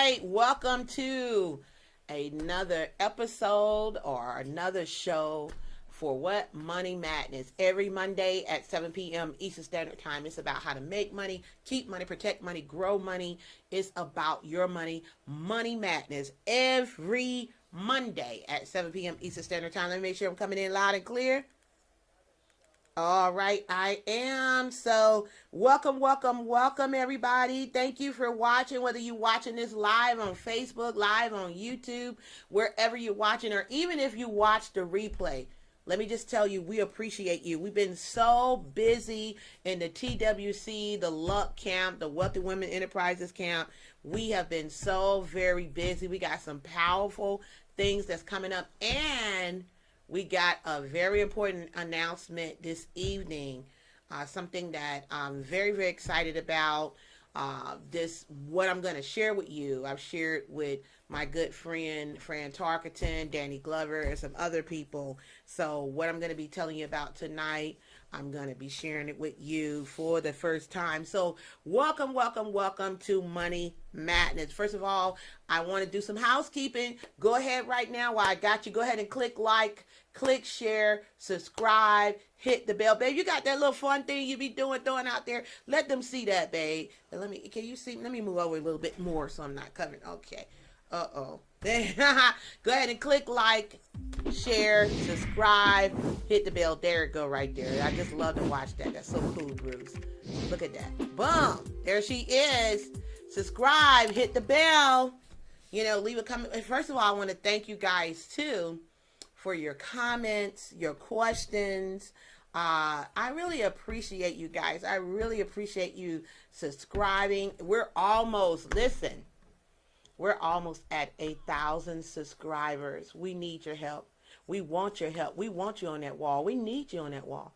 right, welcome to another episode or another show for what? Money Madness. Every Monday at 7 p.m. Eastern Standard Time. It's about how to make money, keep money, protect money, grow money. It's about your money. Money Madness every Monday at 7 p.m. Eastern Standard Time. Let me make sure I'm coming in loud and clear. All right, I am. So, welcome, everybody. Thank you for watching, whether you're watching this live on Facebook, live on YouTube, wherever you're watching, or even if you watch the replay. Let me just tell you, we appreciate you. We've been so busy in the TWC, the Luck Camp, the Wealthy Women Enterprises Camp. We have been so very busy. We got some powerful things that's coming up, and we got a very important announcement this evening, something that I'm very, very excited about. What I'm going to share with you, I've shared with my good friend, Fran Tarkenton, Danny Glover, and some other people. So what I'm going to be telling you about tonight, I'm going to be sharing it with you for the first time. So welcome to Money Madness. First of all, I want to do some housekeeping. Go ahead right now while I got you. Go ahead and click like, click share, subscribe, hit the bell. Babe, you got that little fun thing you be throwing out there. Let them see that, babe. And can you see? Let me move over a little bit more so I'm not covering. Okay. Uh-oh. Go ahead and click like, share, subscribe, hit the bell. There it go right there. I just love to watch that. That's so cool, Bruce. Look at that. Boom. There she is. Subscribe, hit the bell. Leave a comment. First of all, I want to thank you guys, too, for your comments, your questions. I really appreciate you guys. I really appreciate you subscribing. We're almost at 1,000 subscribers. We need your help. We want your help. We want you on that wall. We need you on that wall.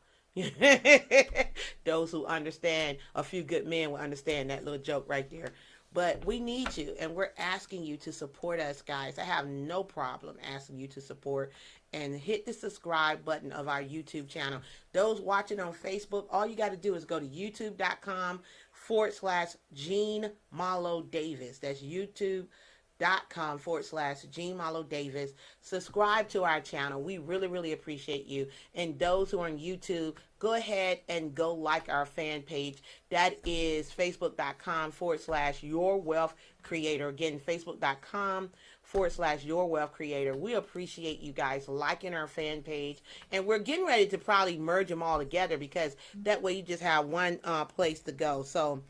Those who understand, a few good men will understand that little joke right there. But we need you, and we're asking you to support us, guys. I have no problem asking you to support and hit the subscribe button of our YouTube channel. Those watching on Facebook, all you got to do is go to youtube.com/Jean Malo Davis. That's youtube.com/Jean Malo Davis. Subscribe to our channel. We really, really appreciate you. And those who are on YouTube, go ahead and go like our fan page. That is facebook.com/Your Wealth Creator. Again, facebook.com/Your Wealth Creator. We appreciate you guys liking our fan page. And we're getting ready to probably merge them all together because that way you just have one place to go. So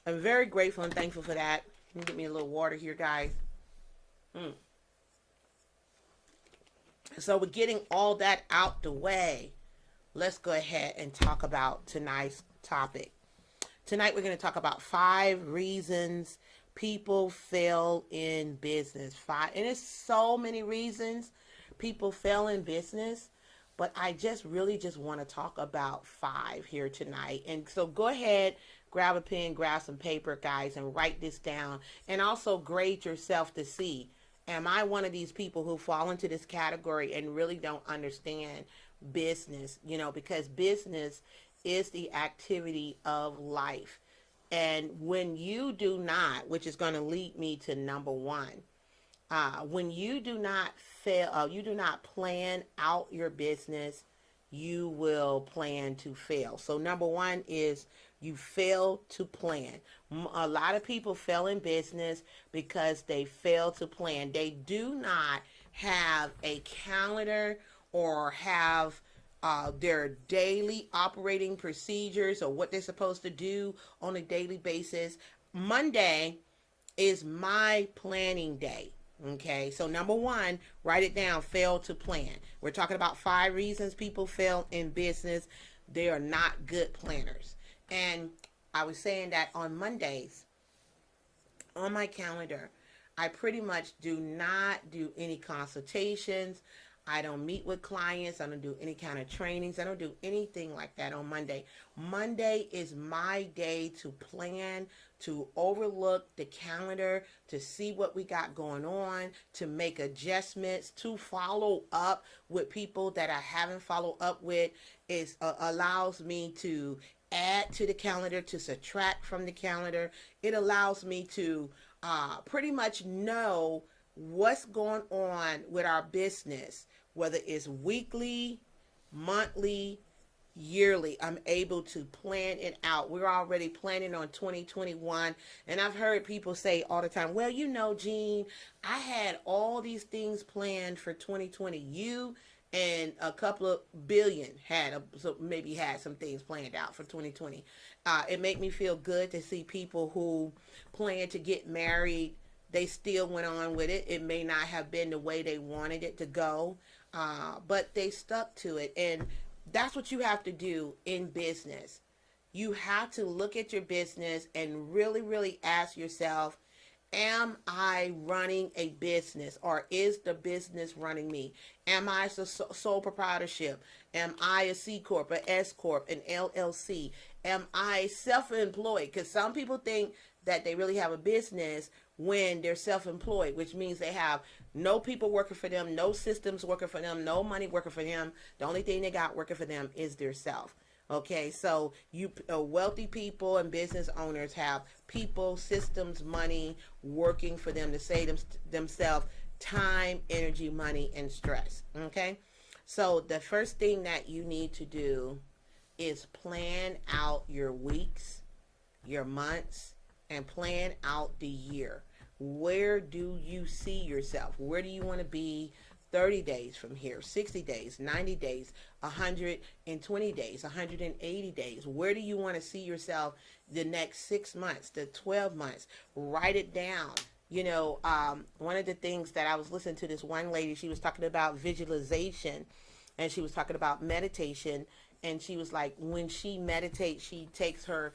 I'm very grateful and thankful for that. Let me get me a little water here, guys. So we're getting all that out the way. Let's go ahead and talk about tonight's topic. Tonight we're going to talk about 5 reasons people fail in business. 5, and it's so many reasons people fail in business, but I just want to talk about 5 here tonight. And so go ahead, grab a pen, grab some paper, guys, and write this down. And also grade yourself to see, am I one of these people who fall into this category and really don't understand business? Because business is the activity of life. And when you do not, which is going to lead me to number 1, when you do not you do not plan out your business, you will plan to fail. So number 1 is you fail to plan. A lot of people fail in business because they fail to plan. They do not have a calendar or have their daily operating procedures or what they're supposed to do on a daily basis. Monday is my planning day. Okay, so number 1, write it down, fail to plan. We're talking about 5 reasons people fail in business. They are not good planners. And I was saying that on Mondays, on my calendar, I pretty much do not do any consultations. I don't meet with clients. I don't do any kind of trainings. I don't do anything like that on Monday. Monday is my day to plan, to overlook the calendar, to see what we got going on, to make adjustments, to follow up with people that I haven't followed up with. It allows me to add to the calendar, to subtract from the calendar. It allows me to pretty much know what's going on with our business, whether it's weekly, monthly, yearly. I'm able to plan it out. We're already planning on 2021. And I've heard people say all the time, well, Jean, I had all these things planned for 2020. You and a couple of billion maybe had some things planned out for 2020. It made me feel good to see people who plan to get married. They still went on with it. It may not have been the way they wanted it to go, but they stuck to it. And that's what you have to do in business. You have to look at your business and really, really ask yourself, am I running a business, or is the business running me? Am I a sole proprietorship? Am I a C Corp, an S Corp, an LLC? Am I self-employed? Because some people think that they really have a business when they're self-employed, which means they have no people working for them, no systems working for them, no money working for them. The only thing they got working for them is their self. Okay, so wealthy people and business owners have people, systems, money working for them to save themselves time, energy, money, and stress. Okay, so the first thing that you need to do is plan out your weeks, your months, and plan out the year. Where do you see yourself? Where do you want to be 30 days from here, 60 days, 90 days, 120 days, 180 days? Where do you want to see yourself the next 6 months, the 12 months? Write it down. One of the things that I was listening to, this one lady, she was talking about visualization, and she was talking about meditation, and she was like, when she meditates, she takes her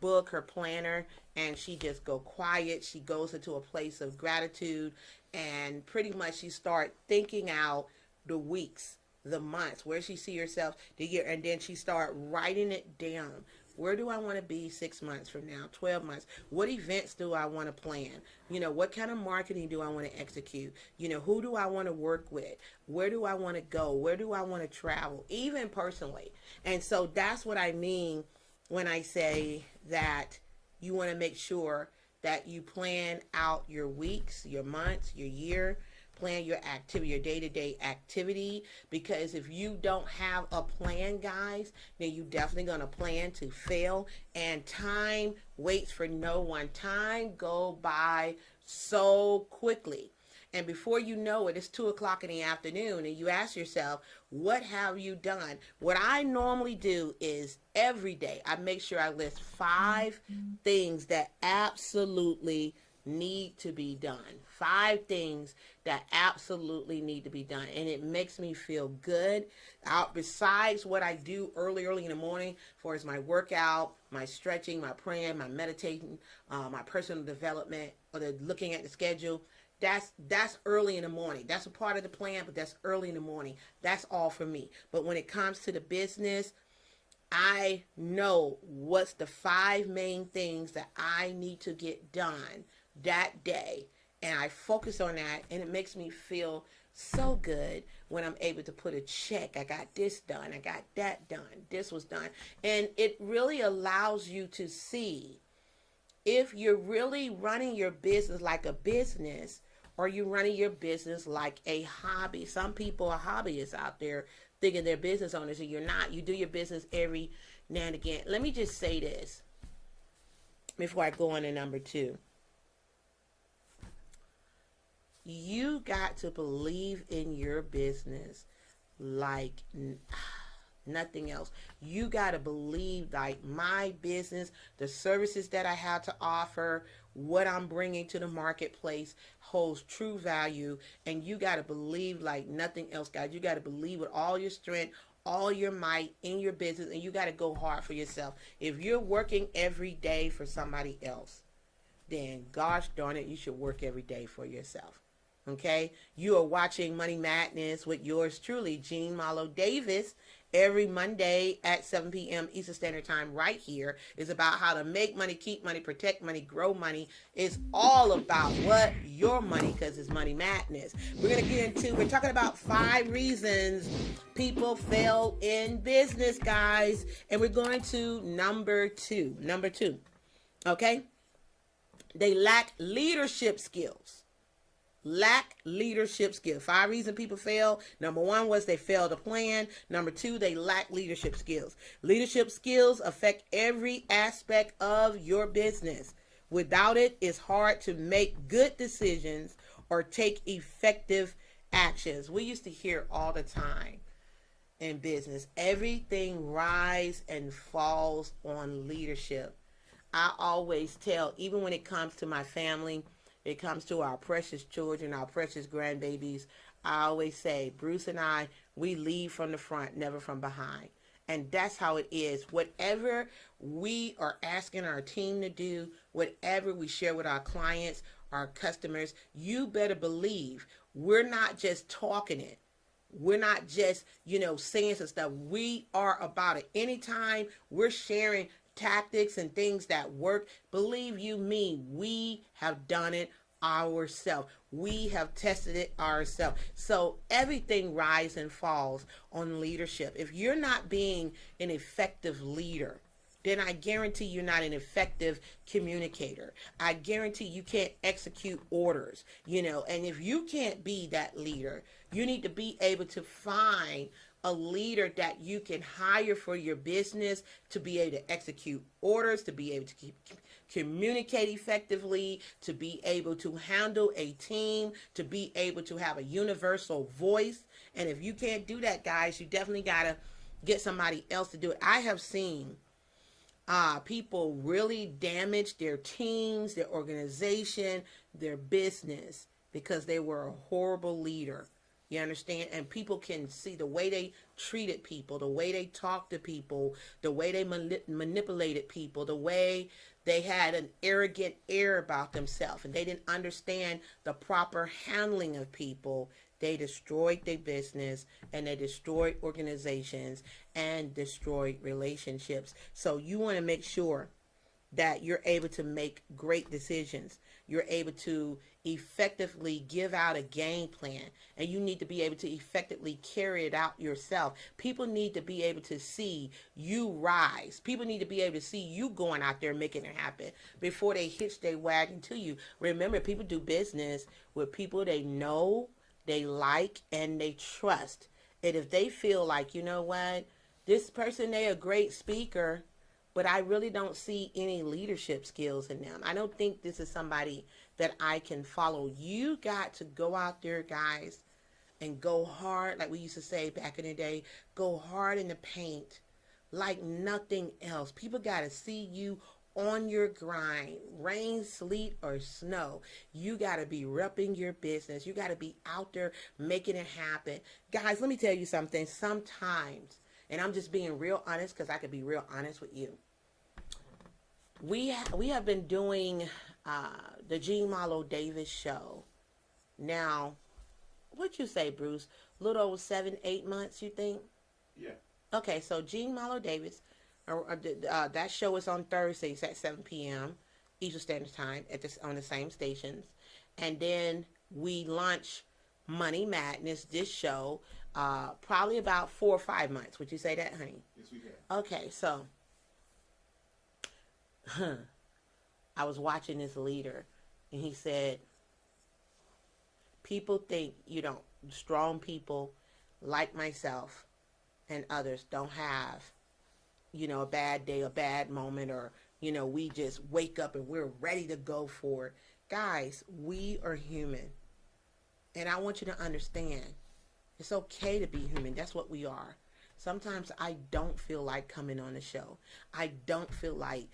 book, her planner, and she just go quiet. She goes into a place of gratitude, and pretty much she start thinking out the weeks, the months, where she see herself, the year, and then she start writing it down. Where do I want to be 6 months from now, 12 months? What events do I want to plan? What kind of marketing do I want to execute? Who do I want to work with? Where do I want to go? Where do I want to travel? Even personally. And so that's what I mean when I say that you want to make sure that you plan out your weeks, your months, your year, plan your activity, your day-to-day activity, because if you don't have a plan, guys, then you definitely going to plan to fail, and time waits for no one. Time go by so quickly. And before you know it, it's 2 o'clock in the afternoon, and you ask yourself, what have you done? What I normally do is every day, I make sure I list 5 things that absolutely need to be done. 5 things that absolutely need to be done. And it makes me feel good. Besides what I do early in the morning, for as my workout, my stretching, my praying, my meditating, my personal development, or the looking at the schedule, that's early in the morning. That's a part of the plan, but that's early in the morning. That's all for me. But when it comes to the business, I know what's the 5 main things that I need to get done that day. And I focus on that, and it makes me feel so good when I'm able to put a check. I got this done. I got that done. This was done. And it really allows you to see if you're really running your business like a business, or you're running your business like a hobby. Some people are hobbyists out there thinking they're business owners, and you're not. You do your business every now and again. Let me just say this before I go on to number 2. You got to believe in your business like nothing else. You got to believe like my business, the services that I have to offer, what I'm bringing to the marketplace holds true value. And you got to believe like nothing else, guys. You got to believe with all your strength, all your might in your business, and you got to go hard for yourself. If you're working every day for somebody else, then gosh darn it, you should work every day for yourself. Okay, you are watching Money Madness with yours truly, Jean Malo Davis, every Monday at 7 p.m. Eastern Standard Time. Right here is about how to make money, keep money, protect money, grow money. It's all about what? Your money, because it's Money Madness. We're talking about 5 reasons people fail in business, guys. And we're going to number two. Okay? They lack leadership skills. Lack leadership skills. 5 reasons people fail. Number 1 was they failed to plan. Number 2, they lack leadership skills. Leadership skills affect every aspect of your business. Without it, it's hard to make good decisions or take effective actions. We used to hear all the time in business, everything rise and falls on leadership. I always tell, even when it comes to my family, it comes to our precious children, our precious grandbabies, I always say, Bruce and I, we lead from the front, never from behind. And that's how it is. Whatever we are asking our team to do, whatever we share with our clients, our customers, you better believe we're not just talking it. We're not just, saying some stuff. We are about it. Anytime we're sharing tactics and things that work, believe you me, we have done it ourselves. We have tested it ourselves. So everything rises and falls on leadership. If you're not being an effective leader, then I guarantee you're not an effective communicator. I guarantee you can't execute orders, and if you can't be that leader, you need to be able to find a leader that you can hire for your business to be able to execute orders, to be able to communicate effectively, to be able to handle a team, to be able to have a universal voice. And if you can't do that, guys, you definitely got to get somebody else to do it. I have seen people really damage their teams, their organization, their business because they were a horrible leader. You understand? And people can see the way they treated people, the way they talked to people, the way they manipulated people, the way they had an arrogant air about themselves, and they didn't understand the proper handling of people. They destroyed their business, and they destroyed organizations, and destroyed relationships. So you want to make sure that you're able to make great decisions. You're able to effectively give out a game plan, and you need to be able to effectively carry it out yourself. People need to be able to see you rise. People need to be able to see you going out there making it happen before they hitch their wagon to you. Remember, people do business with people they know, they like, and they trust. And if they feel like, you know what, this person, they a great speaker, but I really don't see any leadership skills in them. I don't think this is somebody that I can follow. You got to go out there, guys, and go hard, like we used to say back in the day, go hard in the paint like nothing else. People got to see you on your grind, rain, sleet, or snow. You got to be repping your business. You got to be out there making it happen. Guys, let me tell you something. Sometimes, and I'm just being real honest because I could be real honest with you. We have been doing the Jean Malo Davis show. Now, what'd you say, Bruce? A little over 7-8 months, you think? Yeah. Okay, so Jean Malo Davis, that show is on Thursdays at 7 p.m. Eastern Standard Time on the same stations. And then we launch Money Madness, this show, probably about 4 or 5 months. Would you say that, honey? Yes, we can. Okay, so I was watching this leader, and he said, people think, strong people like myself and others don't have, a bad day, a bad moment, or, we just wake up and we're ready to go for it. Guys, we are human. And I want you to understand, it's okay to be human. That's what we are. Sometimes I don't feel like coming on the show. I don't feel like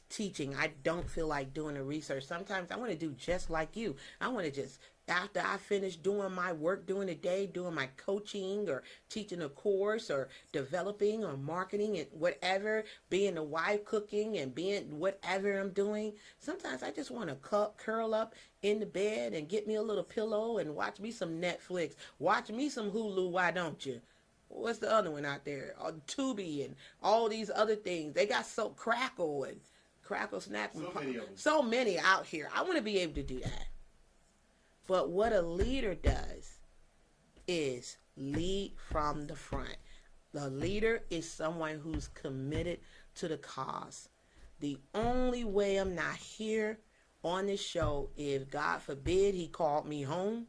teaching. I don't feel like doing the research. Sometimes I want to do just like you. I want to just, after I finish doing my work during the day, doing my coaching or teaching a course or developing or marketing and whatever, being a wife, cooking and being whatever I'm doing, sometimes I just want to curl up in the bed and get me a little pillow and watch me some Netflix, watch me some Hulu, why don't you? What's the other one out there? Tubi and all these other things. They got Crackle and Crackle Snack. So many out here. I want to be able to do that. But what a leader does is lead from the front. The leader is someone who's committed to the cause. The only way I'm not here on this show, if God forbid he called me home,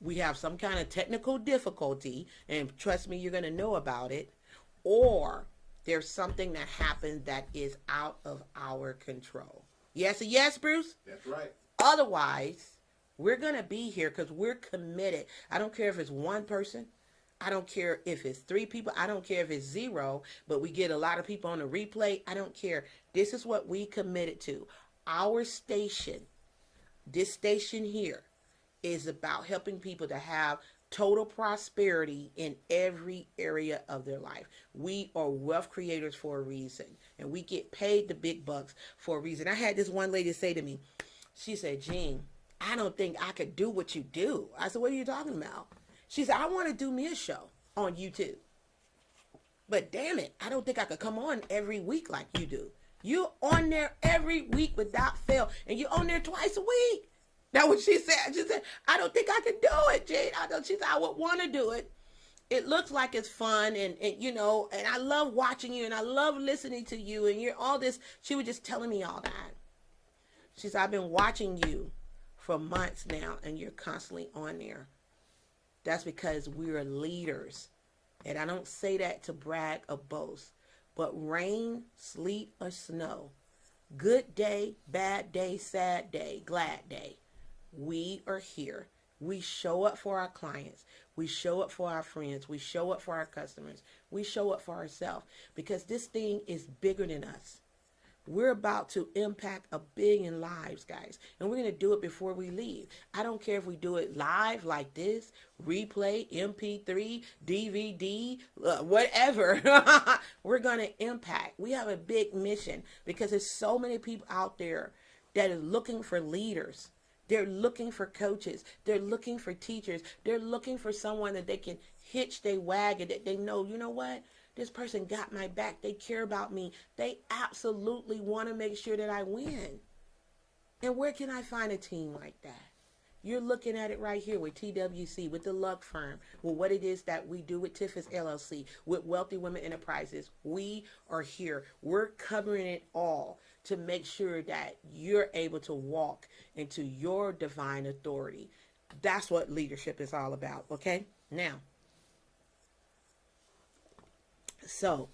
we have some kind of technical difficulty, and trust me, you're going to know about it, or there's something that happened that is out of our control. Yes or yes, Bruce? That's right. Otherwise, we're going to be here because we're committed. I don't care if it's one person. I don't care if it's 3 people. I don't care if it's 0, but we get a lot of people on the replay. I don't care. This is what we committed to. Our station, this station here, is about helping people to have total prosperity in every area of their life. We are wealth creators for a reason, and we get paid the big bucks for a reason. I had this one lady say to me, she said, Jean, I don't think I could do what you do. I said, what are you talking about? She said, I want to do me a show on YouTube. But damn it, I don't think I could come on every week like you do. You're on there every week without fail, and you're on there twice a week. That's what she said. She said, I don't think I could do it, Jane. She said, I would want to do it. It looks like it's fun, and you know, and I love watching you, and I love listening to you, and you're all this. She was just telling me all that. She said, I've been watching you for months now, and you're constantly on there. That's because we're leaders. And I don't say that to brag or boast. But rain, sleet, or snow, good day, bad day, sad day, glad day, we are here. We show up for our clients. We show up for our friends. We show up for our customers. We show up for ourselves because this thing is bigger than us. We're about to impact 1 billion lives, guys. And we're going to do it before we leave. I don't care if we do it live like this, replay, MP3, DVD, whatever. We're going to impact. We have a big mission because there's so many people out there that are looking for leaders. They're looking for coaches. They're looking for teachers. They're looking for someone that they can hitch their wagon, that they know, you know what? This person got my back. They care about me. They absolutely want to make sure that I win. And where can I find a team like that? You're looking at it right here with TWC, with the Luck Firm, with what it is that we do with Tiffis LLC, with Wealthy Women Enterprises. We are here. We're covering it all to make sure that you're able to walk into your divine authority. That's what leadership is all about, okay? Now, so,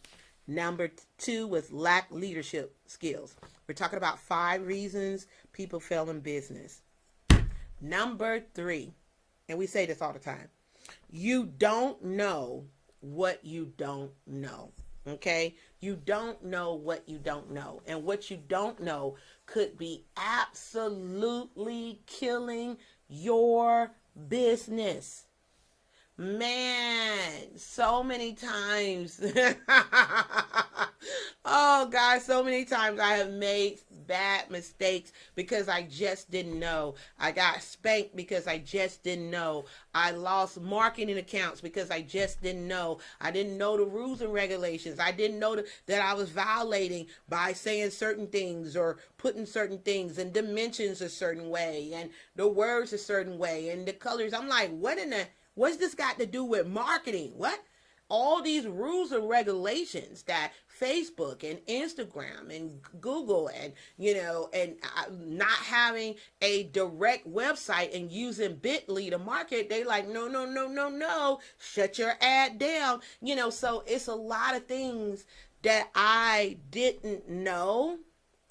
number 2 was lack leadership skills. We're talking about 5 reasons people fail in business. Number 3, and we say this all the time, you don't know what you don't know. Okay? You don't know what you don't know. And what you don't know could be absolutely killing your business. Man, so many times. Oh, God, so many times I have made bad mistakes because I just didn't know. I got spanked because I just didn't know. I lost marketing accounts because I just didn't know. I didn't know the rules and regulations. I didn't know that I was violating by saying certain things or putting certain things and dimensions a certain way and the words a certain way and the colors. I'm like, what's this got to do with marketing? What? All these rules and regulations that Facebook and Instagram and Google and, and not having a direct website and using Bitly to market, they like, no, shut your ad down. So it's a lot of things that I didn't know,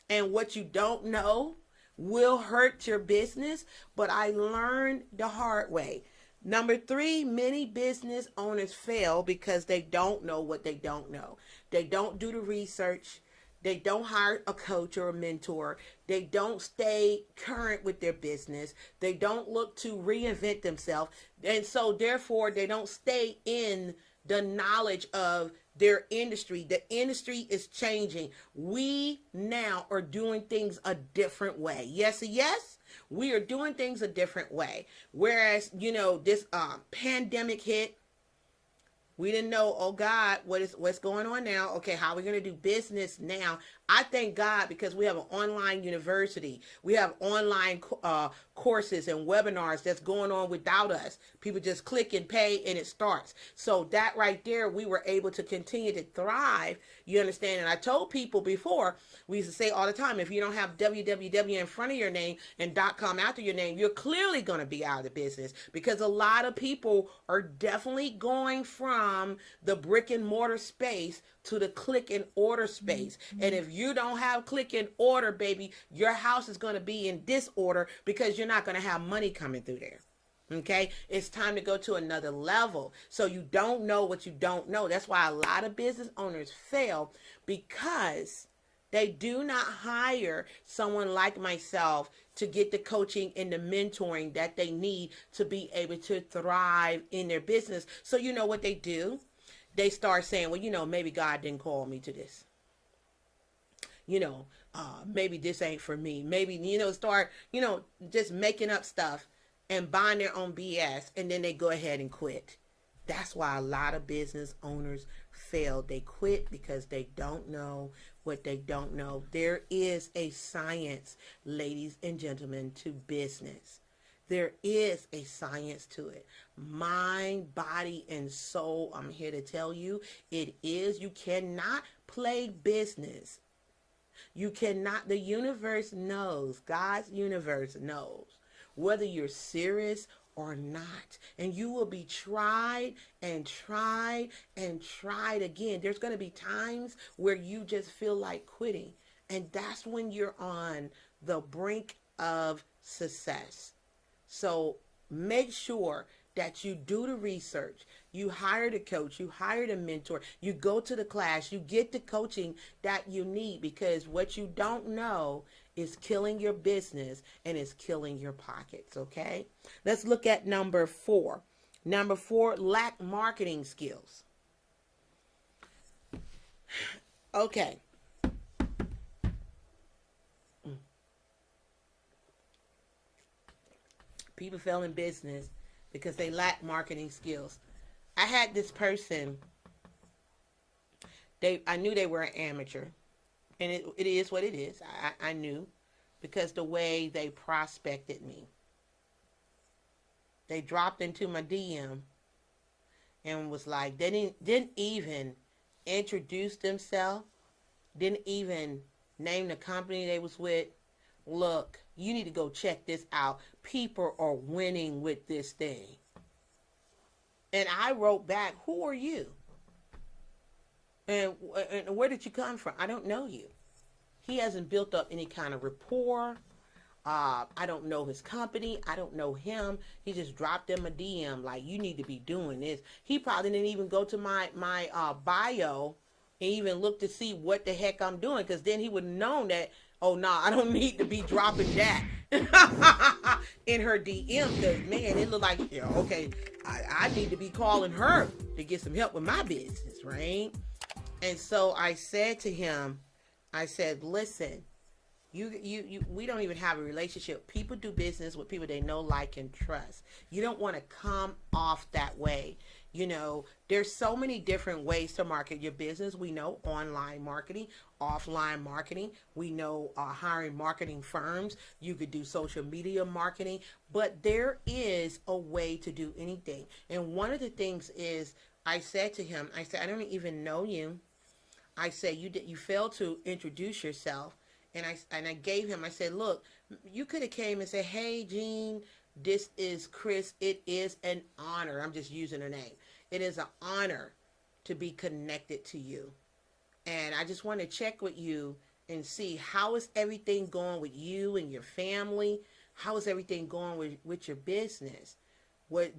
and what you don't know will hurt your business, but I learned the hard way. Number 3, many business owners fail because they don't know what they don't know. They don't do the research. They don't hire a coach or a mentor. They don't stay current with their business. They don't look to reinvent themselves. And so therefore, they don't stay in the knowledge of their industry. The industry is changing. We now are doing things a different way. Yes, we are doing things a different way. Whereas, this pandemic hit, we didn't know, oh God, what's going on now? Okay, how are we going to do business now? I thank God because we have an online university. We have online courses and webinars that's going on without us. People just click and pay and it starts. So that right there, we were able to continue to thrive, You understand? And I told people before, we used to say all the time, if you don't have www in front of your name and .com after your name, you're clearly going to be out of business, because a lot of people are definitely going from the brick and mortar space to the click and order space. And if you don't have click and order, baby, your house is going to be in disorder, because you're not going to have money coming through there. Okay, it's time to go to another level. So you don't know what you don't know. That's why a lot of business owners fail, because they do not hire someone like myself to get the coaching and the mentoring that they need to be able to thrive in their business. So you know what they do? They start saying, well, maybe God didn't call me to this. Maybe this ain't for me. Maybe, start, just making up stuff and buying their own BS, and then they go ahead and quit. That's why a lot of business owners fail. They quit because they don't know what they don't know. There is a science, ladies and gentlemen, to business. There is a science to it. Mind, body, and soul, I'm here to tell you, it is. You cannot play business. You cannot. The universe knows. God's universe knows whether you're serious or not. And you will be tried and tried and tried again. There's going to be times where you just feel like quitting. And that's when you're on the brink of success. So make sure that you do the research. You hire the coach, you hire the mentor, you go to the class, you get the coaching that you need, because what you don't know is killing your business and is killing your pockets, okay? Let's look at number 4. Number 4, lack marketing skills. Okay. People fail in business because they lack marketing skills. I had this person, I knew they were an amateur, and it is what it is. I knew, because the way they prospected me. They dropped into my DM and was like, they didn't even introduce themselves, didn't even name the company they was with. Look, you need to go check this out. People are winning with this thing. And I wrote back, who are you? And where did you come from? I don't know you. He hasn't built up any kind of rapport. I don't know his company. I don't know him. He just dropped them a DM like, you need to be doing this. He probably didn't even go to my bio and even look to see what the heck I'm doing, because then he would have known that, oh, no, I don't need to be dropping that in her DM, because, man, it looked like, okay, I need to be calling her to get some help with my business, right? And so I said to him, I said, listen, we don't even have a relationship. People do business with people they know, like, and trust. You don't want to come off that way. There's so many different ways to market your business. We know online marketing, offline marketing. We know hiring marketing firms. You could do social media marketing, but there is a way to do anything. And one of the things is, I said to him, I said, I don't even know you. I said, you failed to introduce yourself. And I gave him, I said, look, you could have came and said, hey, Gene, this is Chris. It is an honor. I'm just using her name. It is an honor to be connected to you. And I just want to check with you and see, how is everything going with you and your family? How is everything going with your business?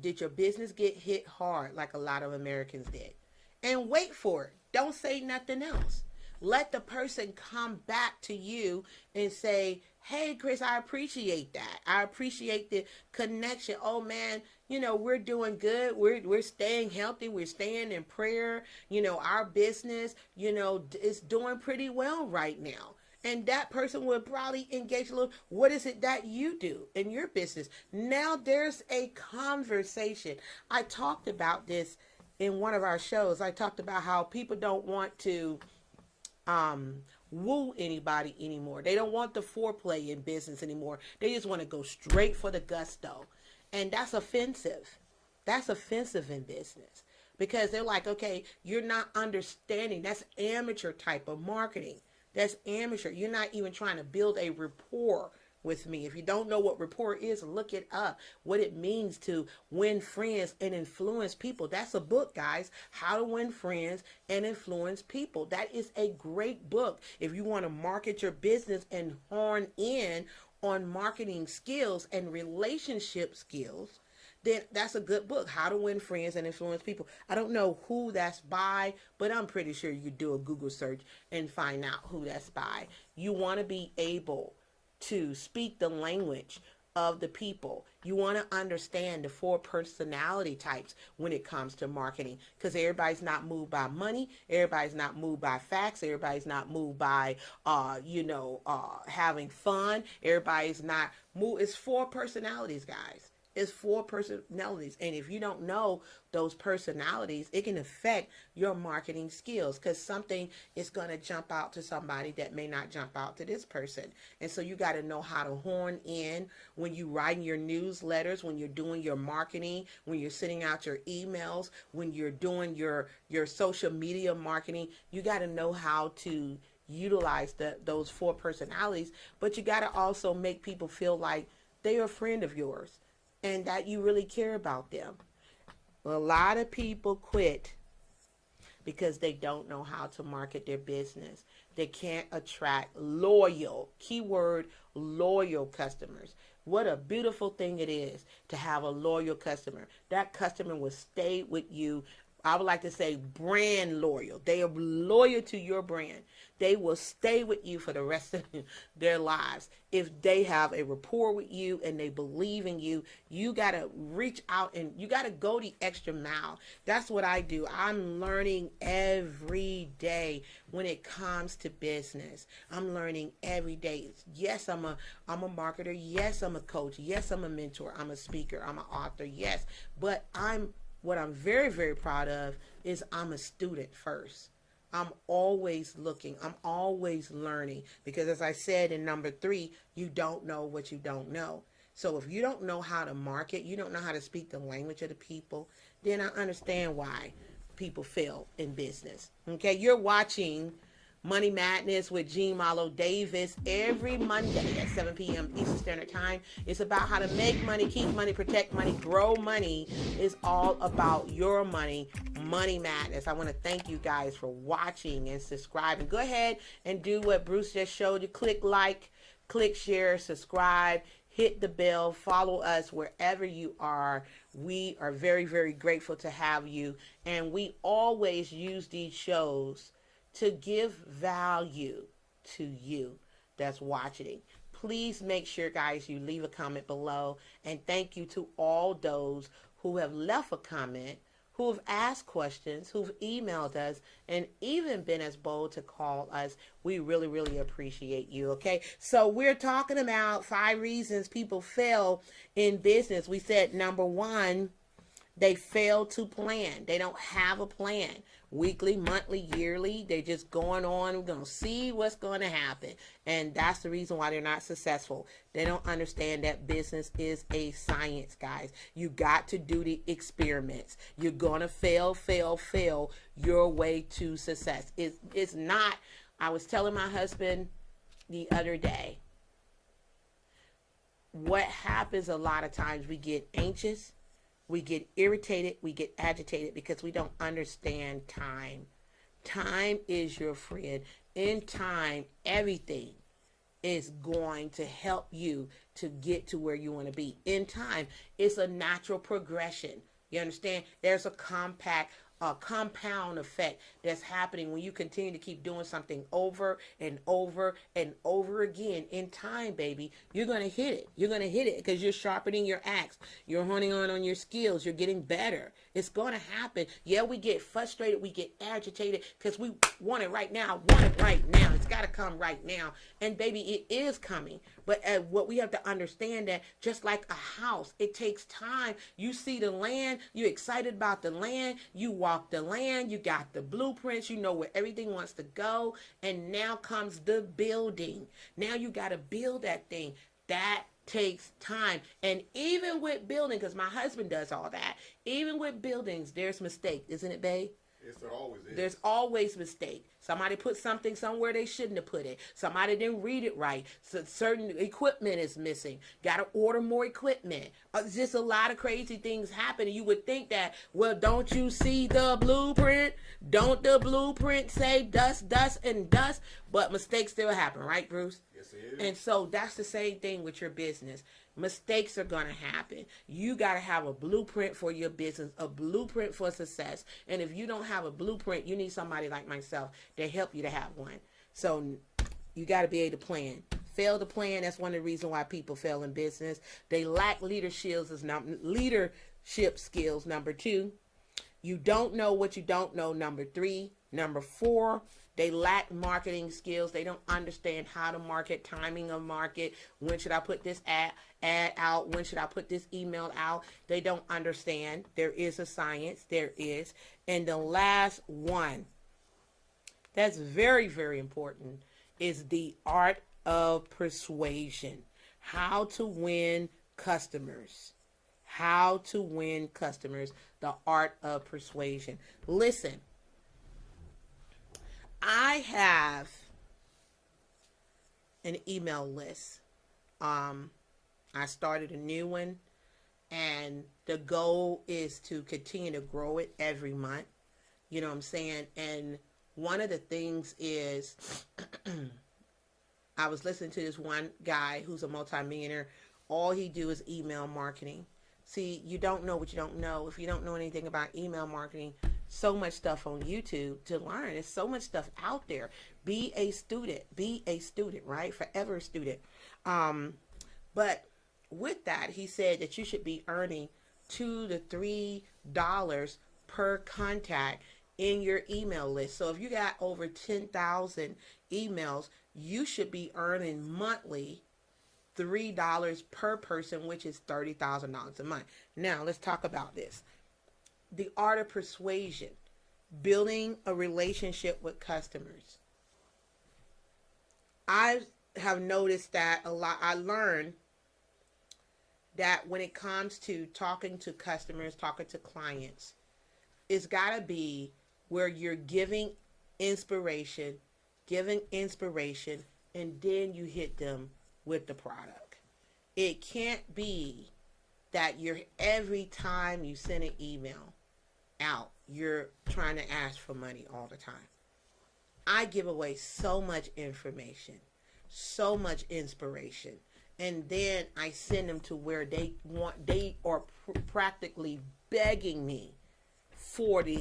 Did your business get hit hard like a lot of Americans did? And wait for it. Don't say nothing else. Let the person come back to you and say, hey, Chris, I appreciate that. I appreciate the connection. Oh, man, we're doing good. We're staying healthy. We're staying in prayer. Our business, is doing pretty well right now. And that person would probably engage a little. What is it that you do in your business? Now there's a conversation. I talked about this in one of our shows. I talked about how people don't want to woo anybody anymore. They don't want the foreplay in business anymore. They just want to go straight for the gusto. And that's offensive. That's offensive in business, because they're like, okay, you're not understanding. That's amateur type of marketing. That's amateur. You're not even trying to build a rapport with me. If you don't know what rapport is, look it up. What it means to win friends and influence people. That's a book, guys. How to Win Friends and Influence People. That is a great book. If you want to market your business and hone in on marketing skills and relationship skills, then that's a good book. How to Win Friends and Influence People. I don't know who that's by, but I'm pretty sure you could do a Google search and find out who that's by. You want to be able to speak the language of the people. You want to understand the 4 personality types when it comes to marketing, because everybody's not moved by money. Everybody's not moved by facts. Everybody's not moved by, having fun. Everybody's not moved. It's 4 personalities, guys. It's 4 personalities. And if you don't know those personalities, it can affect your marketing skills, because something is going to jump out to somebody that may not jump out to this person. And so you got to know how to horn in when you writing your newsletters, when you're doing your marketing, when you're sending out your emails, when you're doing your social media marketing. You got to know how to utilize those 4 personalities, but you got to also make people feel like they're a friend of yours and that you really care about them. A lot of people quit because they don't know how to market their business. They can't attract loyal, keyword, loyal customers. What a beautiful thing it is to have a loyal customer. That customer will stay with you. I would like to say brand loyal. They are loyal to your brand. They will stay with you for the rest of their lives. If they have a rapport with you and they believe in you, you got to reach out and you got to go the extra mile. That's what I do. I'm learning every day when it comes to business. I'm learning every day. Yes, I'm a marketer. Yes, I'm a coach. Yes, I'm a mentor. I'm a speaker. I'm an author. Yes, but what I'm very, very proud of is I'm a student first. I'm always looking. I'm always learning, because as I said in number 3, you don't know what you don't know. So if you don't know how to market, you don't know how to speak the language of the people, then I understand why people fail in business. Okay, you're watching Money Madness with Jean Malo Davis every Monday at 7 p.m. Eastern Standard Time. It's about how to make money, keep money, protect money, grow money. It's all about your money. Money Madness. I want to thank you guys for watching and subscribing. Go ahead and do what Bruce just showed you. Click like, click share, subscribe, hit the bell, follow us wherever you are. We are very, very grateful to have you. And we always use these shows to give value to you that's watching. Please make sure, guys, you leave a comment below. And thank you to all those who have left a comment, who have asked questions, who've emailed us, and even been as bold to call us. We really, really appreciate you, okay? So we're talking about 5 reasons people fail in business. We said number 1, they fail to plan. They don't have a plan. Weekly, monthly, yearly, they're just going on. We're going to see what's going to happen. And that's the reason why they're not successful. They don't understand that business is a science, guys. You got to do the experiments. You're going to fail your way to success. It's not, I was telling my husband the other day, what happens a lot of times, we get anxious, we get irritated, we get agitated because we don't understand time. Time is your friend. In time, everything is going to help you to get to where you want to be. In time, it's a natural progression. You understand? There's a compound effect that's happening when you continue to keep doing something over and over and over again. In time, baby, you're going to hit it. You're going to hit it because you're sharpening your axe. You're honing on your skills. You're getting better. It's going to happen. Yeah, we get frustrated. We get agitated because we want it right now. It's got to come right now. And baby, it is coming. But what we have to understand that just like a house, it takes time. You see the land. You're excited about the land. You walk the land. You got the blueprints. You know where everything wants to go. And now comes the building. Now you got to build that thing. That takes time. And even with building, because my husband does all that, even with buildings, there's mistake, isn't it, babe? Yes, there always is. There's always mistake. Somebody put something somewhere they shouldn't have put it. Somebody didn't read it right. So certain equipment is missing. Got to order more equipment. Just a lot of crazy things happen. And you would think that, well, don't you see the blueprint? Don't the blueprint say dust, dust, and dust? But mistakes still happen, right, Bruce? Yes, it is. And so that's the same thing with your business. Mistakes are going to happen. You got to have a blueprint for your business, a blueprint for success. And if you don't have a blueprint, you need somebody like myself to help you to have one. So you got to be able to plan. Fail to plan, that's one of the reasons why people fail in business. They lack leadership skills, number 2. You don't know what you don't know, number 3. Number 4, they lack marketing skills. They don't understand how to market, timing of market. When should I put this ad out? When should I put this email out? They don't understand. There is a science. There is. And the last one, that's very, very important, is the art of persuasion. How to win customers. How to win customers. The art of persuasion. Listen. I have an email list. I started a new one, and the goal is to continue to grow it every month. You know what I'm saying? And one of the things is, I was listening to this one guy who's a multimillionaire. All he do is email marketing. See, you don't know what you don't know. If you don't know anything about email marketing, so much stuff on YouTube to learn. There's so much stuff out there. Be a student. Be a student, right? Forever a student. But with that, he said that you should be earning $2 to $3 per contact in your email list. So if you got over 10,000 emails, you should be earning monthly $3 per person, which is $30,000 a month. Now, let's talk about this. The art of persuasion, building a relationship with customers. I have noticed that a lot. I learned that when it comes to talking to customers, talking to clients, it's got to be where you're giving inspiration, and then you hit them with the product. It can't be that you're, every time you send an email out, you're trying to ask for money all the time. I give away so much information, so much inspiration, and then I send them to where they are practically begging me for the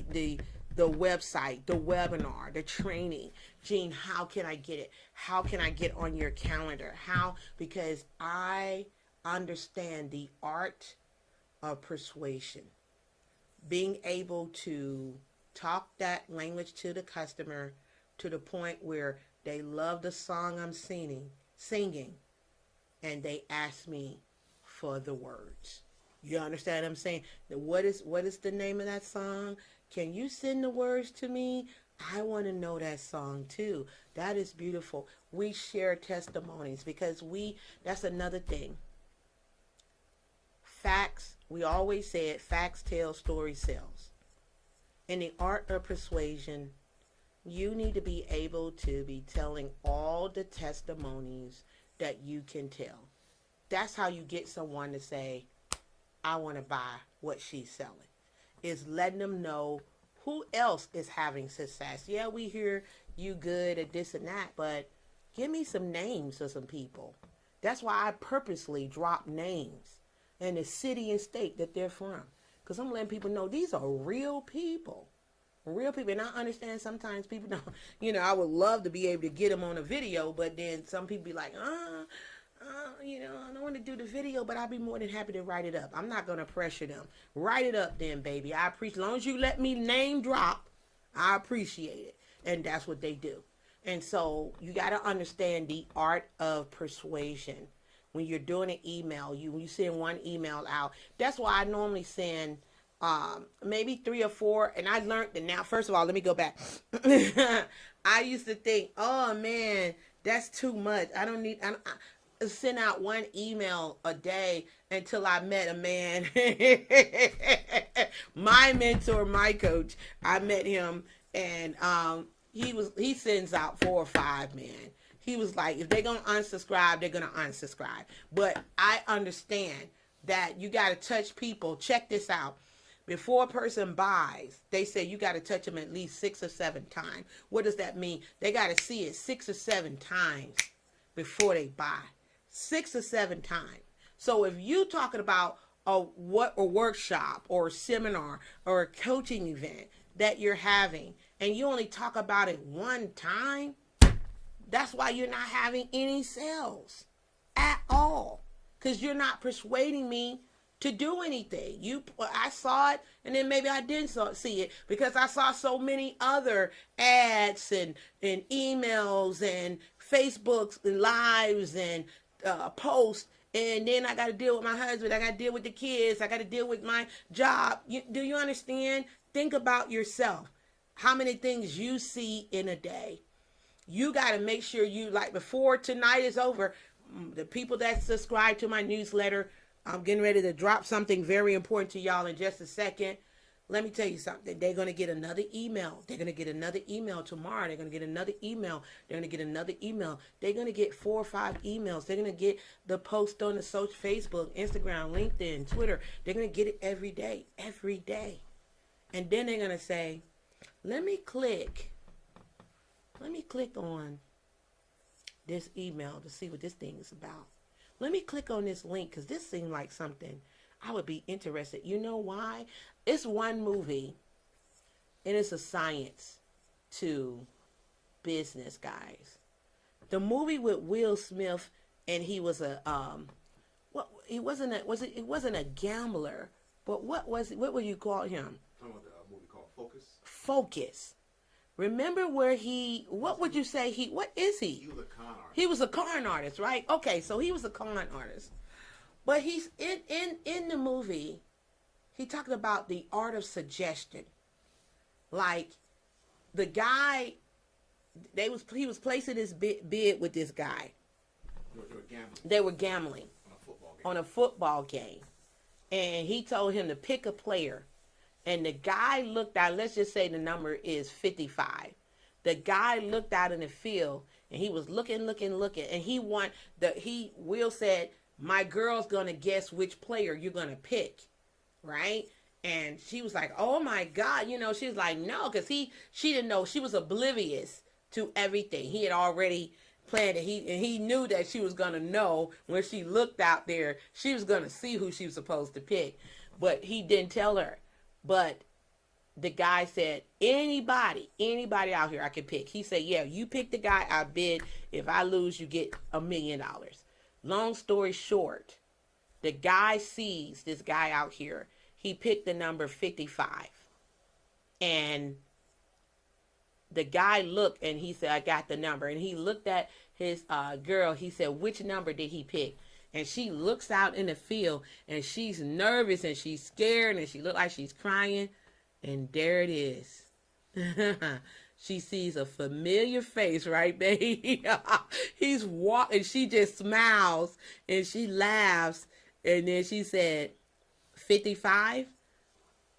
website, the webinar, the training. Jean, how can I get it? How can I get on your calendar? How? Because I understand the art of persuasion. Being able to talk that language to the customer to the point where they love the song I'm singing, and they ask me for the words. You understand what I'm saying? What is the name of that song? Can you send the words to me? I want to know that song too. That is beautiful. We share testimonies because that's another thing. Facts, we always say it, facts tell, story sells. In the art of persuasion, you need to be able to be telling all the testimonies that you can tell. That's how you get someone to say, I want to buy what she's selling. Is letting them know who else is having success. Yeah, we hear you good at this and that, but give me some names of some people. That's why I purposely drop names and the city and state that they're from. Because I'm letting people know these are real people. Real people. And I understand sometimes people don't, I would love to be able to get them on a video, but then some people be like, I don't want to do the video, but I'll be more than happy to write it up. I'm not going to pressure them. Write it up then, baby. I appreciate, as long as you let me name drop, I appreciate it. And that's what they do. And so you got to understand the art of persuasion. When you're doing an email, when you send one email out, that's why I normally send maybe 3 or 4. And I learned that now, first of all, let me go back. I used to think, oh man, that's too much. send out one email a day until I met a man. My mentor, my coach, I met him, and he sends out 4 or 5, man. He was like, if they're gonna unsubscribe, they're gonna unsubscribe. But I understand that you got to touch people. Check this out. Before a person buys, they say you got to touch them at least 6 or 7 times. What does that mean? They got to see it 6 or 7 times before they buy. 6 or 7 times. So if you talking about a workshop or a seminar or a coaching event that you're having, and you only talk about it 1 time, that's why you're not having any sales at all, because you're not persuading me to do anything. I saw it, and then maybe I didn't see it because I saw so many other ads and emails and Facebooks and lives and posts. And then I got to deal with my husband. I got to deal with the kids. I got to deal with my job. Do you understand? Think about yourself. How many things you see in a day? You got to make sure you, like, before tonight is over, the people that subscribe to my newsletter, I'm getting ready to drop something very important to y'all in just a second. Let me tell you something. They're going to get another email. They're going to get another email tomorrow. They're going to get another email. They're going to get another email. They're going to get 4 or 5 emails. They're going to get the post on the social, Facebook, Instagram, LinkedIn, Twitter. They're going to get it every day. Every day. And then they're going to say, let me click on this email to see what this thing is about. Let me click on this link because this seemed like something I would be interested. You know why? It's one movie, and it's a science to business, guys. The movie with Will Smith, and he was a it wasn't a gambler, but what was it? What would you call him? Talking about the movie called Focus. Focus. Remember where what would you say what is he? He was a con artist. He was a con artist, right? Okay, so he was a con artist. But he's in the movie, he talked about the art of suggestion. Like, the guy, he was placing his bid with this guy. They were gambling. On a football game. And he told him to pick a player. And the guy looked out, let's just say the number is 55. The guy looked out in the field, and he was looking, and Will said, my girl's going to guess which player you're going to pick, right? And she was like, oh my God, she was like, no, because she didn't know, she was oblivious to everything. He had already planned it. He knew that she was going to know when she looked out there, she was going to see who she was supposed to pick, but he didn't tell her. But the guy said, anybody out here I can pick. He said, yeah, you pick the guy, I bid. If I lose, you get $1 million. Long story short, the guy sees this guy out here. He picked the number 55. And the guy looked, and he said, I got the number. And he looked at his girl. He said, which number did he pick? And she looks out in the field, and she's nervous, and she's scared, and she looked like she's crying. And there it is. She sees a familiar face, right, baby? He's walking. She just smiles, and she laughs. And then she said, 55?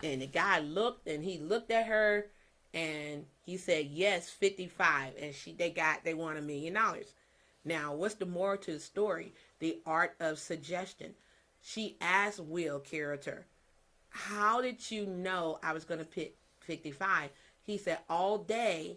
And the guy looked, and he looked at her, and he said, yes, 55. And they won $1 million. Now, what's the moral to the story? The art of suggestion. She asked Will character, how did you know I was going to pick 55? He said, all day,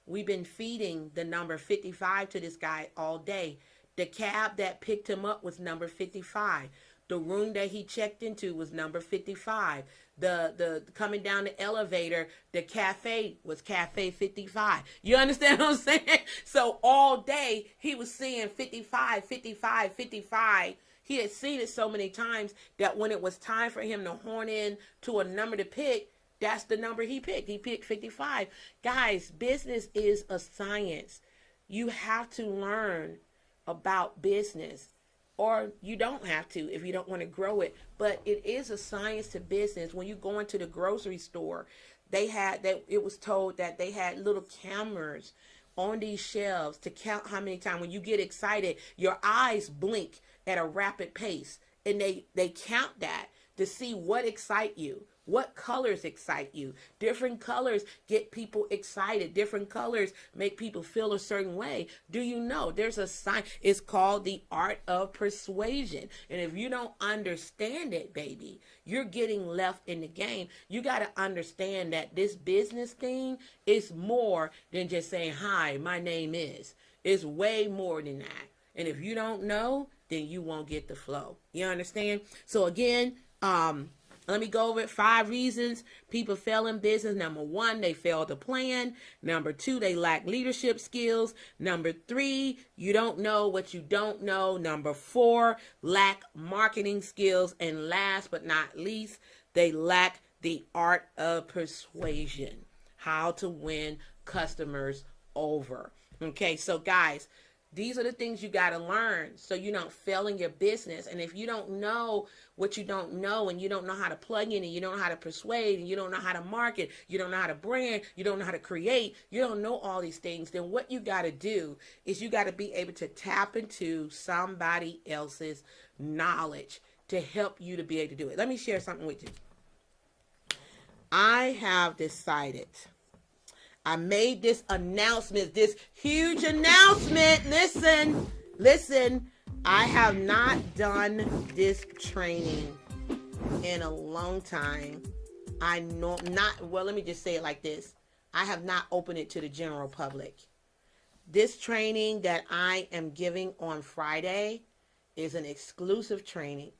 we've been feeding the number 55 to this guy all day. The cab that picked him up was number 55. The room that he checked into was number 55. The coming down the elevator, the cafe was cafe 55. You understand what I'm saying? So all day he was seeing 55, 55, 55. He had seen it so many times that when it was time for him to horn in to a number to pick, that's the number he picked. He picked 55. Guys, business is a science. You have to learn about business. Or you don't have to if you don't want to grow it. But it is a science to business. When you go into the grocery store, it was told that they had little cameras on these shelves to count how many times when you get excited, your eyes blink at a rapid pace, and they count that to see what excite you. What colors excite you? Different colors get people excited. Different colors make people feel a certain way. Do you know there's a sign? It's called the art of persuasion. And if you don't understand it, baby, you're getting left in the game. You got to understand that this business thing is more than just saying, hi, my name is. It's way more than that. And if you don't know, then you won't get the flow. You understand? So again, let me go over it. 5 reasons people fail in business. Number 1, they fail to plan. Number 2, they lack leadership skills. Number 3, you don't know what you don't know. Number 4, lack marketing skills. And last but not least, they lack the art of persuasion. How to win customers over. Okay, so guys, these are the things you got to learn so you don't fail in your business. And if you don't know what you don't know, and you don't know how to plug in, and you don't know how to persuade, and you don't know how to market, you don't know how to brand, you don't know how to create, you don't know all these things, then what you got to do is you got to be able to tap into somebody else's knowledge to help you to be able to do it. Let me share something with you. I have decided, I made this announcement, this huge announcement. Listen, I have not done this training in a long time. Let me just say it like this. I have not opened it to the general public. This training that I am giving on Friday is an exclusive training.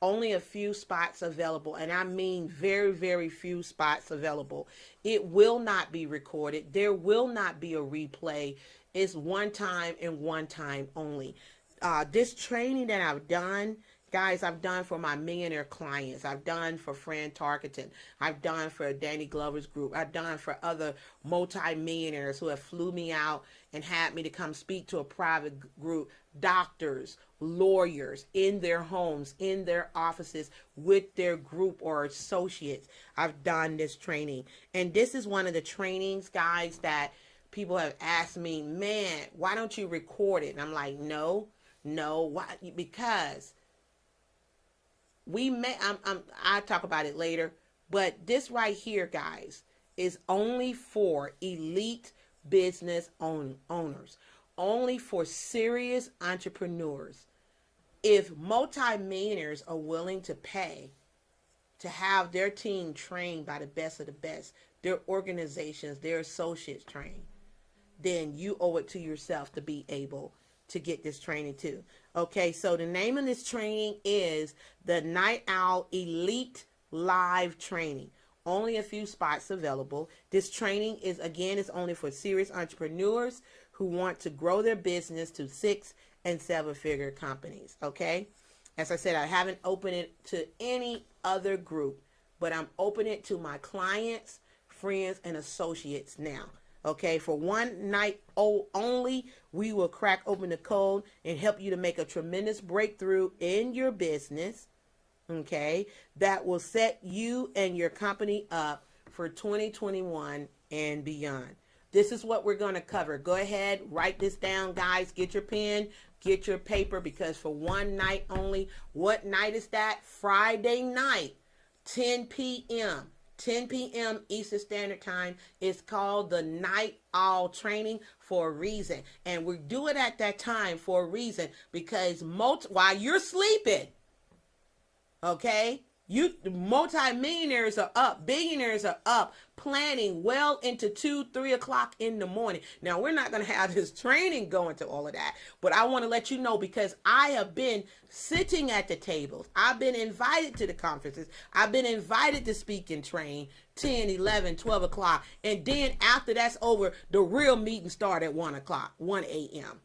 Only a few spots available, and I mean very, very few spots available. It will not be recorded. There will not be a replay. It's one time and one time only. This training that I've done, guys, I've done for my millionaire clients. I've done for Fran Tarkenton. I've done for Danny Glover's group. I've done for other multi-millionaires who have flew me out and had me to come speak to a private group, doctors, lawyers in their homes, in their offices, with their group or associates. I've done this training. And this is one of the trainings, guys, that people have asked me, man, why don't you record it? And I'm like, no, why? Because I talk about it later, but this right here, guys, is only for elite business owners, only for serious entrepreneurs. If multimillionaires are willing to pay to have their team trained by the best of the best, their organizations, their associates trained, then you owe it to yourself to be able to get this training too. Okay, so the name of this training is the Night Owl Elite Live Training. Only a few spots available. This training is only for serious entrepreneurs who want to grow their business to 6- and 7-figure companies. Okay, as I said, I haven't opened it to any other group, but I'm opening it to my clients, friends, and associates now. Okay, for one night only, we will crack open the code and help you to make a tremendous breakthrough in your business. Okay, that will set you and your company up for 2021 and beyond. This is what we're going to cover. Go ahead, write this down, guys. Get your pen, get your paper, because for one night only, what night is that? Friday night, 10 p.m. 10 p.m. Eastern Standard Time. It's called the Night Owl Training for a reason. And we do it at that time for a reason, because while you're sleeping, okay, multi-millionaires are up, billionaires are up, planning well into 2-3 o'clock in the morning. Now, we're not going to have this training going to all of that, but I want to let you know, because I have been sitting at the tables. I've been invited to the conferences. I've been invited to speak and train 10, 11, 12 o'clock. And then after that's over, the real meeting start at 1 a.m.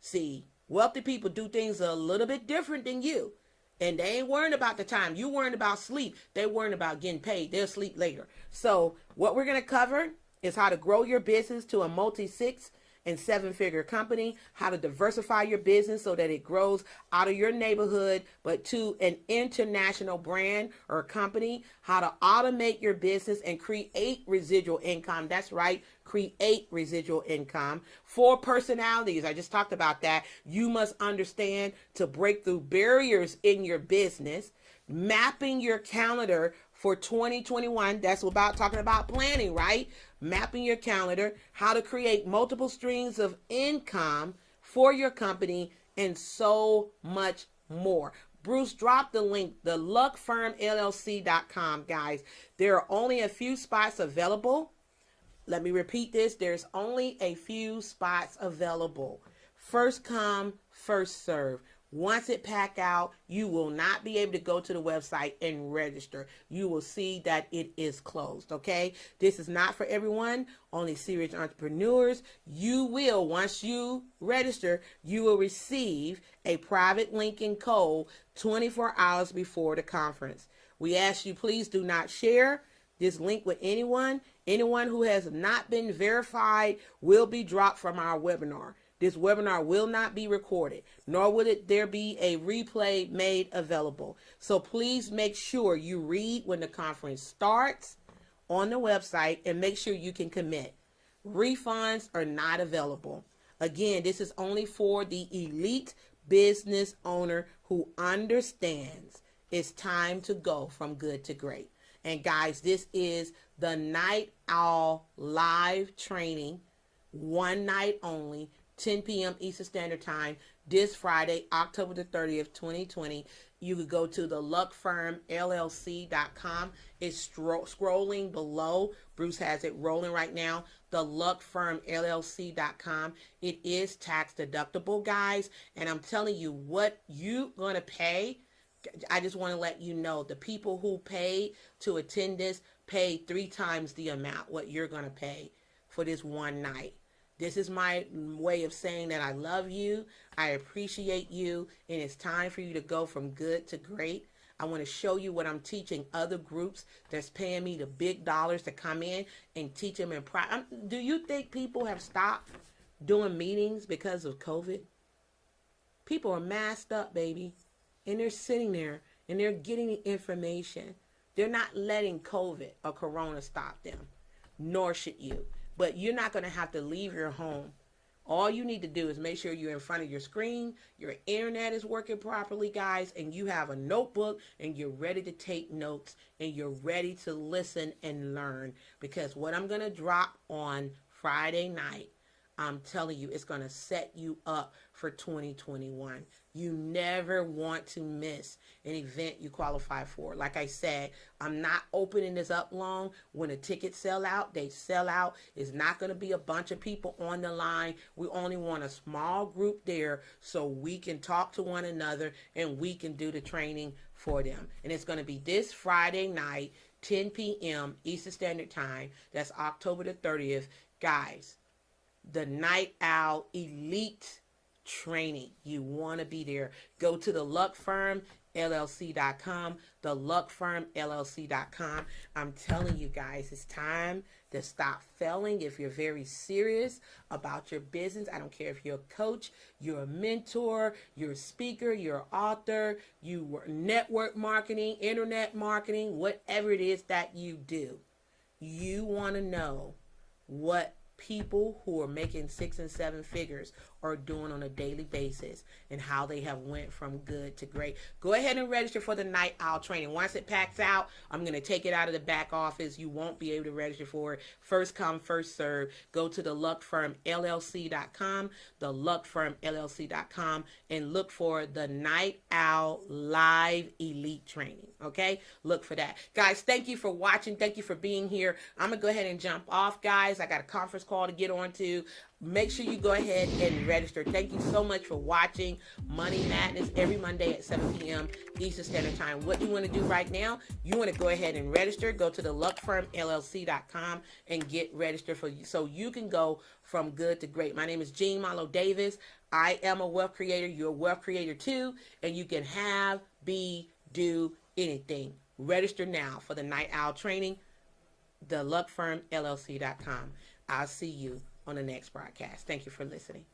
See, wealthy people do things a little bit different than you. And they ain't worrying about the time. You worrying about sleep. They worrying about getting paid. They'll sleep later. So what we're going to cover is how to grow your business to a multi-6- and 7-figure company, how to diversify your business so that it grows out of your neighborhood, but to an international brand or company, how to automate your business and create residual income. That's right. create residual income. 4 personalities, I just talked about that. You must understand to break through barriers in your business. Mapping your calendar for 2021. That's about talking about planning, right? Mapping your calendar, how to create multiple streams of income for your company, and so much more. Bruce dropped the link, theluckfirmllc.com, guys. There are only a few spots available. Let me repeat this. There's only a few spots available. First come, first serve. Once it pack out, you will not be able to go to the website and register. You will see that it is closed, okay? This is not for everyone, only serious entrepreneurs. You will, once you register, you will receive a private link and code 24 hours before the conference. We ask you, please do not share this link with anyone. Anyone who has not been verified will be dropped from our webinar. This webinar will not be recorded, nor will there be a replay made available. So please make sure you read when the conference starts on the website and make sure you can commit. Refunds are not available. Again, this is only for the elite business owner who understands it's time to go from good to great. And guys, this is the Night Owl live training, one night only, 10 p.m. Eastern Standard Time, this Friday, October the 30th, 2020. You could go to theluckfirmllc.com. It's scrolling below. Bruce has it rolling right now. Theluckfirmllc.com. It is tax deductible, guys. And I'm telling you what you're going to pay. I just want to let you know the people who pay to attend this pay 3 times the amount what you're going to pay for this one night. This is my way of saying that I love you, I appreciate you, and it's time for you to go from good to great. I want to show you what I'm teaching other groups that's paying me the big dollars to come in and teach them in private. Do you think people have stopped doing meetings because of COVID? People are masked up, baby, and they're sitting there and they're getting the information. They're not letting COVID or Corona stop them, nor should you. But you're not going to have to leave your home. All you need to do is make sure you're in front of your screen, your internet is working properly, guys, and you have a notebook and you're ready to take notes and you're ready to listen and learn. Because what I'm going to drop on Friday night, I'm telling you, it's going to set you up for 2021. You never want to miss an event you qualify for. Like I said, I'm not opening this up long. When the tickets sell out, they sell out. It's not going to be a bunch of people on the line. We only want a small group there so we can talk to one another and we can do the training for them. And it's going to be this Friday night, 10 p.m. Eastern Standard Time. That's October the 30th. Guys, the Night Owl Elite Training. You want to be there. Go to theluckfirmllc.com, theluckfirmllc.com. I'm telling you guys, it's time to stop failing. If you're very serious about your business, I don't care if you're a coach, you're a mentor, you're a speaker, you're an author, you work network marketing, internet marketing, whatever it is that you do. You want to know what people who are making 6 and 7 figures are doing on a daily basis and how they have went from good to great. Go ahead and register for the Night Owl training. Once it packs out, I'm going to take it out of the back office. You won't be able to register for it. First come, first serve. Go to theluckfirmllc.com, theluckfirmllc.com, and look for the Night Owl Live Elite Training. Okay? Look for that. Guys, thank you for watching. Thank you for being here. I'm going to go ahead and jump off, guys. I got a conference call to get on to. Make sure you go ahead and register. Thank you so much for watching Money Madness every Monday at 7 p.m. Eastern Standard Time. What you want to do right now, you want to go ahead and register. Go to theluckfirmllc.com and get registered for you so you can go from good to great. My name is Jean Malo Davis. I am a wealth creator. You're a wealth creator too. And you can have, be, do anything. Register now for the Night Owl training. theluckfirmllc.com. I'll see you on the next broadcast. Thank you for listening.